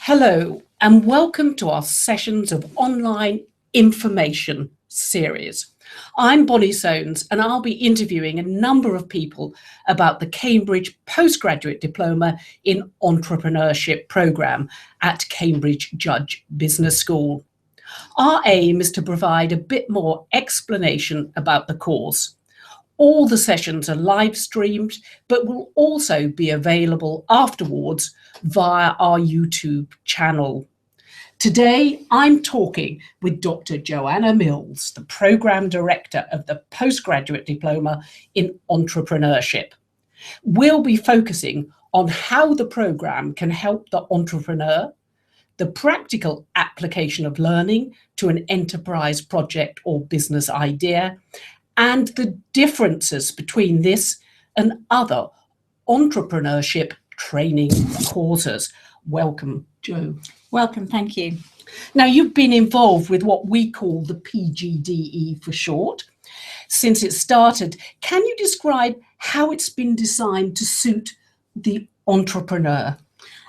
Hello and welcome to our Sessions of Online Information series. I'm Bonnie Soanes and I'll be interviewing a number of people about the Cambridge Postgraduate Diploma in Entrepreneurship programme at Cambridge Judge Business School. Our aim is to provide a bit more explanation about the course. All the sessions are live streamed, but will also be available afterwards via our YouTube channel. Today, I'm talking with Dr. Joanna Mills, the Programme Director of the Postgraduate Diploma in Entrepreneurship. We'll be focusing on how the programme can help the entrepreneur, the practical application of learning to an enterprise project or business idea, and the differences between this and other entrepreneurship training courses. Welcome, Jo. Welcome, thank you. Now, you've been involved with what we call the PGDE for short since it started. Can you describe how it's been designed to suit the entrepreneur?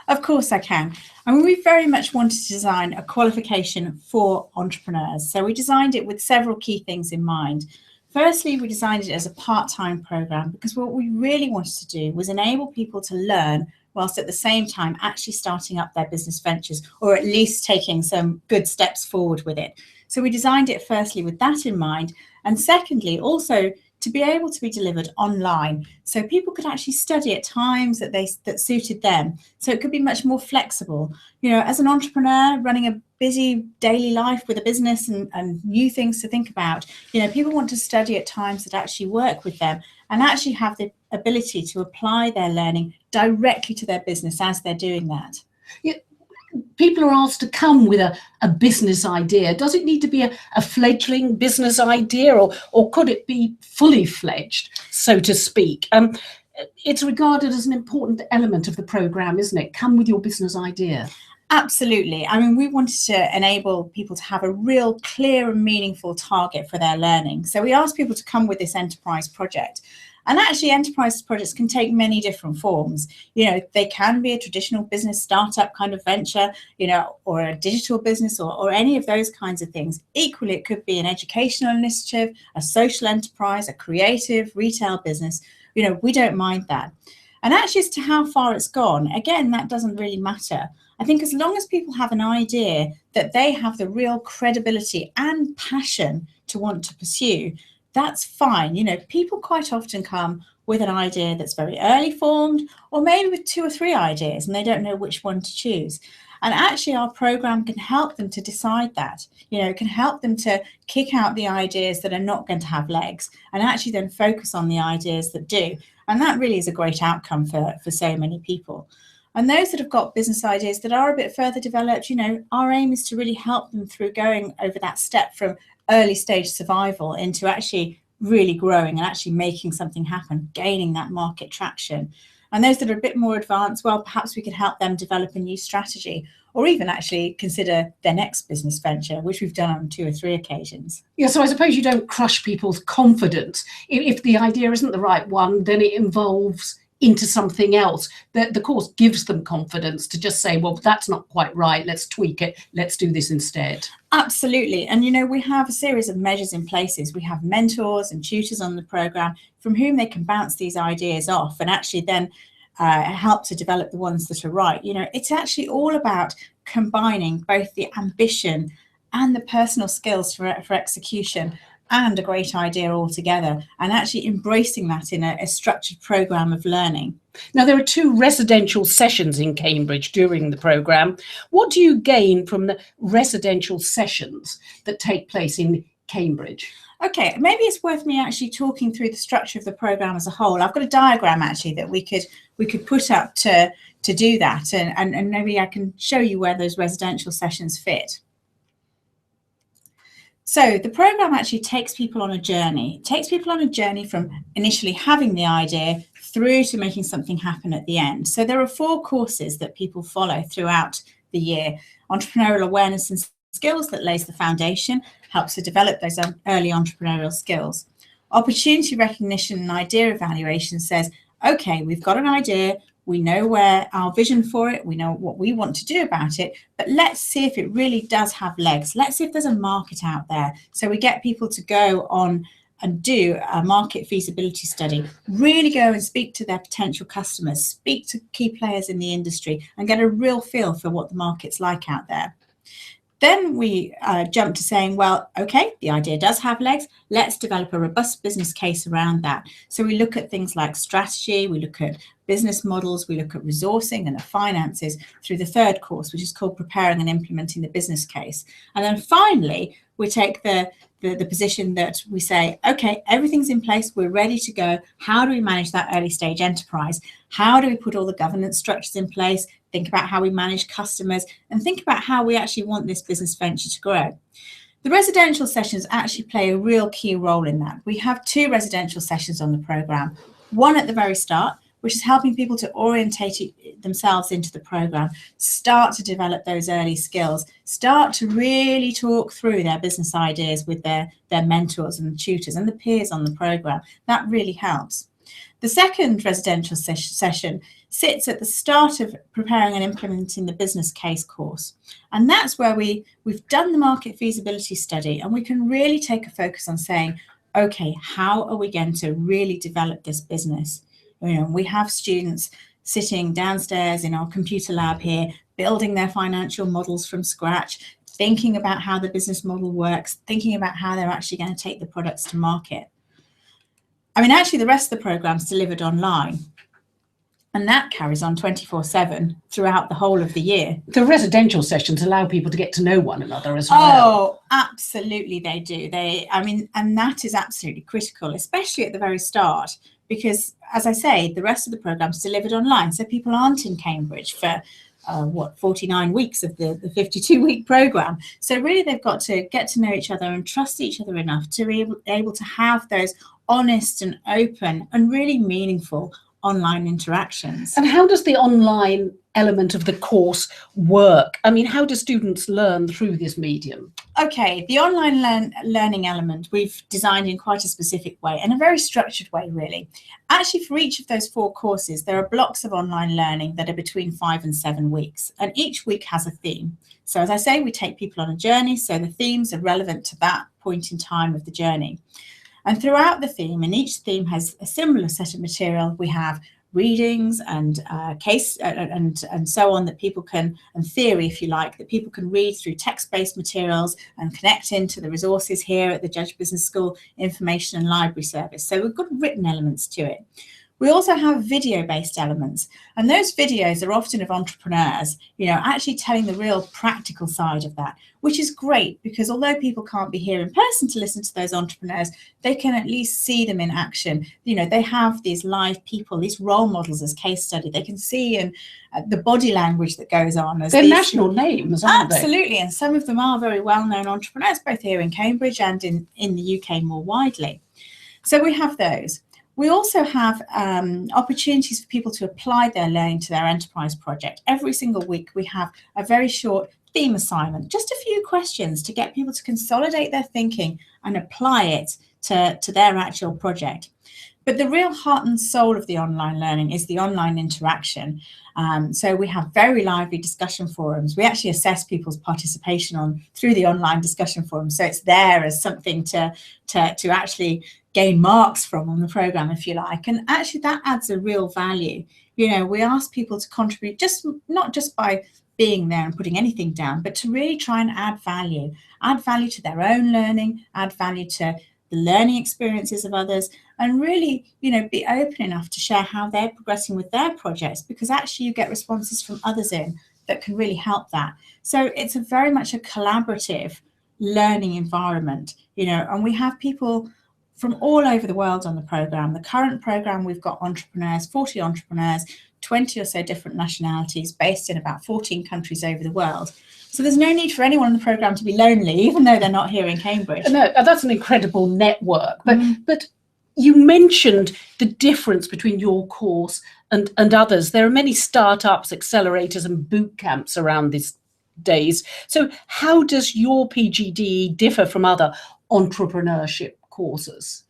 Of course I can. I mean, we very much wanted to design a qualification for entrepreneurs. So we designed it with several key things in mind. Firstly, we designed it as a part-time programme because what we really wanted to do was enable people to learn whilst at the same time actually starting up their business ventures, or at least taking some good steps forward with it. So we designed it firstly with that in mind, and secondly also to be able to be delivered online, so people could actually study at times that suited them. So it could be much more flexible. You know, as an entrepreneur running a busy daily life with a business and new things to think about, you know, people want to study at times that actually work with them and actually have the ability to apply their learning directly to their business as they're doing that. Yeah. People are asked to come with a business idea. Does it need to be a fledgling business idea, or could it be fully fledged, so to speak? It's regarded as an important element of the programme, isn't it? Come with your business idea. Absolutely. I mean, we wanted to enable people to have a real clear and meaningful target for their learning. So we asked people to come with this enterprise project. And actually, enterprise projects can take many different forms. You know, they can be a traditional business startup kind of venture, you know, or a digital business, or any of those kinds of things. Equally, it could be an educational initiative, a social enterprise, a creative retail business. You know, we don't mind that. And actually, as to how far it's gone, again, that doesn't really matter. I think as long as people have an idea that they have the real credibility and passion to want to pursue, that's fine. You know, people quite often come with an idea that's very early formed, or maybe with 2 or 3 ideas and they don't know which one to choose. And actually our programme can help them to decide that. You know, it can help them to kick out the ideas that are not going to have legs and actually then focus on the ideas that do. And that really is a great outcome for so many people. And those that have got business ideas that are a bit further developed, you know, our aim is to really help them through going over that step from early stage survival into actually really growing and actually making something happen, gaining that market traction. And those that are a bit more advanced, well, perhaps we could help them develop a new strategy, or even actually consider their next business venture, which we've done on 2 or 3 occasions. Yeah, so I suppose you don't crush people's confidence. If the idea isn't the right one, then it evolves into something else. The course gives them confidence to just say, well, that's not quite right, let's tweak it, let's do this instead. Absolutely. And you know, we have a series of measures in places. We have mentors and tutors on the programme from whom they can bounce these ideas off and actually then help to develop the ones that are right. You know, it's actually all about combining both the ambition and the personal skills for execution and a great idea altogether, and actually embracing that in a structured programme of learning. Now, there are 2 residential sessions in Cambridge during the programme. What do you gain from the residential sessions that take place in Cambridge? Okay, maybe it's worth me actually talking through the structure of the programme as a whole. I've got a diagram actually that we could put up to do that, and maybe I can show you where those residential sessions fit. So the programme actually takes people on a journey. It takes people on a journey from initially having the idea through to making something happen at the end. So there are 4 courses that people follow throughout the year. Entrepreneurial awareness and skills that lays the foundation, helps to develop those early entrepreneurial skills. Opportunity recognition and idea evaluation says, okay, we've got an idea, We know where our vision for it, we know what we want to do about it, but let's see if it really does have legs. Let's see if there's a market out there. So we get people to go on and do a market feasibility study, really go and speak to their potential customers, speak to key players in the industry, and get a real feel for what the market's like out there. Then we jump to saying, well, okay, the idea does have legs. Let's develop a robust business case around that. So we look at things like strategy, we look at business models, we look at resourcing and the finances through the third course, which is called preparing and implementing the business case. And then finally, we take the position that we say, okay, everything's in place, we're ready to go. How do we manage that early stage enterprise? How do we put all the governance structures in place? Think about how we manage customers and think about how we actually want this business venture to grow. The residential sessions actually play a real key role in that. We have 2 residential sessions on the program, one at the very start, which is helping people to orientate themselves into the program, start to develop those early skills, start to really talk through their business ideas with their mentors and tutors and the peers on the program. That really helps. The second residential session sits at the start of preparing and implementing the business case course. And that's where we've done the market feasibility study, and we can really take a focus on saying, okay, how are we going to really develop this business? You know, we have students sitting downstairs in our computer lab here, building their financial models from scratch, thinking about how the business model works, thinking about how they're actually going to take the products to market. I mean, actually, the rest of the program's delivered online, and that carries on 24/7 throughout the whole of the year. The residential sessions allow people to get to know one another as well. Oh, absolutely they do. And that is absolutely critical, especially at the very start, because, as I say, the rest of the program's delivered online, so people aren't in Cambridge for 49 weeks of the 52-week program. So really they've got to get to know each other and trust each other enough to be able to have those honest and open and really meaningful online interactions. And how does the online element of the course work? I mean, how do students learn through this medium? Okay, the online learning element we've designed in quite a specific way, and a very structured way, really. Actually, for each of those 4 courses, there are blocks of online learning that are between 5 and 7 weeks, and each week has a theme. So as I say, we take people on a journey, so the themes are relevant to that point in time of the journey. And throughout the theme, and each theme has a similar set of material, we have readings and case and so on that people can, and theory, if you like, that people can read through text-based materials and connect into the resources here at the Judge Business School Information and Library Service. So we've got written elements to it. We also have video-based elements, and those videos are often of entrepreneurs, you know, actually telling the real practical side of that, which is great because although people can't be here in person to listen to those entrepreneurs, they can at least see them in action. You know, they have these live people, these role models as case study. They can see and the body language that goes on. They're national names, aren't they? Absolutely, and some of them are very well-known entrepreneurs, both here in Cambridge and in the UK more widely. So we have those. We also have opportunities for people to apply their learning to their enterprise project. Every single week we have a very short theme assignment, just a few questions to get people to consolidate their thinking and apply it to their actual project. But the real heart and soul of the online learning is the online interaction. So we have very lively discussion forums. We actually assess people's participation through the online discussion forums. So it's there as something to actually gain marks from on the program, if you like. And actually that adds a real value. You know, we ask people to contribute, not just by being there and putting anything down, but to really try and add value to their own learning, add value to the learning experiences of others, and really, you know, be open enough to share how they're progressing with their projects, because actually you get responses from others in that can really help that. So it's very much a collaborative learning environment, you know, and we have people from all over the world on the program. The current program, we've got entrepreneurs, 40 entrepreneurs, 20 or so different nationalities based in about 14 countries over the world. So there's no need for anyone in the program to be lonely, even though they're not here in Cambridge. No, that's an incredible network. But you mentioned the difference between your course and others. There are many startups, accelerators and boot camps around these days. So how does your PGDE differ from other entrepreneurship courses?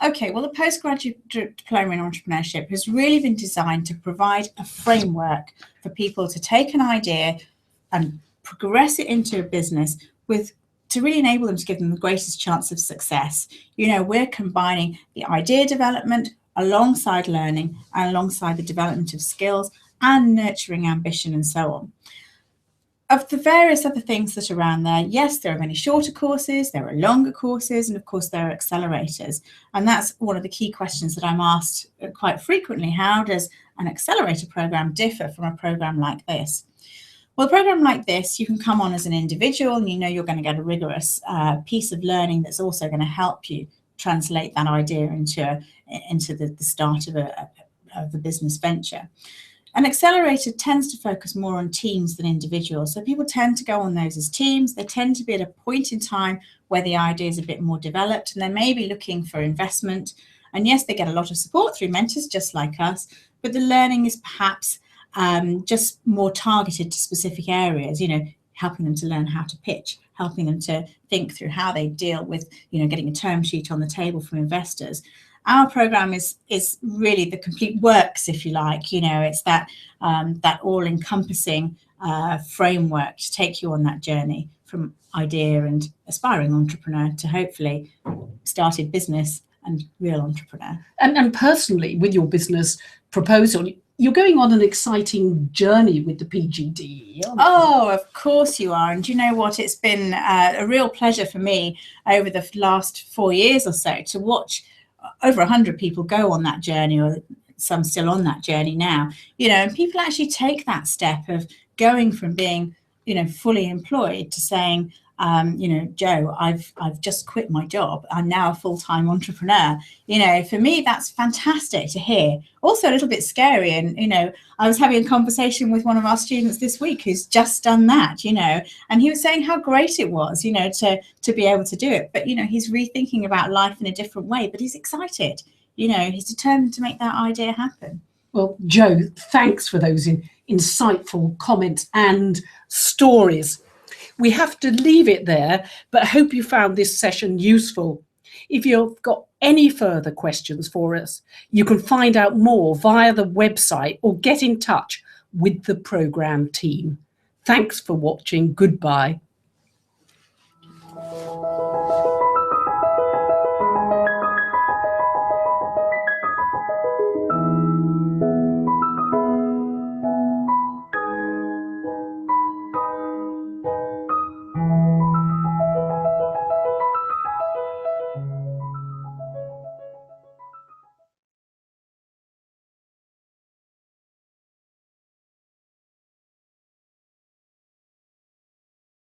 Okay, well, the Postgraduate Diploma in Entrepreneurship has really been designed to provide a framework for people to take an idea and progress it into a business to really enable them to give them the greatest chance of success. You know, we're combining the idea development alongside learning and alongside the development of skills and nurturing ambition and so on. Of the various other things that are around there, yes, there are many shorter courses, there are longer courses, and of course there are accelerators. And that's one of the key questions that I'm asked quite frequently. How does an accelerator program differ from a program like this? Well, a program like this, you can come on as an individual and you know you're going to get a rigorous piece of learning that's also going to help you translate that idea into the start of the business venture. An accelerator tends to focus more on teams than individuals. So people tend to go on those as teams. They tend to be at a point in time where the idea is a bit more developed and they may be looking for investment. And yes, they get a lot of support through mentors just like us, but the learning is perhaps just more targeted to specific areas, you know, helping them to learn how to pitch, helping them to think through how they deal with, you know, getting a term sheet on the table from investors. Our program is really the complete works, if you like. You know, it's that all-encompassing framework to take you on that journey from idea and aspiring entrepreneur to hopefully started business and real entrepreneur. And personally, with your business proposal, you're going on an exciting journey with the PGD. Oh, of course you are. And you know what? It's been a real pleasure for me over the last 4 years or so to watch over 100 people go on that journey, or some still on that journey now, you know, and people actually take that step of going from being, you know, fully employed to saying, you know, Joe, I've just quit my job. I'm now a full-time entrepreneur. You know, for me, that's fantastic to hear. Also a little bit scary. And, you know, I was having a conversation with one of our students this week who's just done that, you know, and he was saying how great it was, you know, to be able to do it. But, you know, he's rethinking about life in a different way, but he's excited. You know, he's determined to make that idea happen. Well, Joe, thanks for those insightful comments and stories. We have to leave it there, but I hope you found this session useful. If you've got any further questions for us, you can find out more via the website or get in touch with the programme team. Thanks for watching. Goodbye.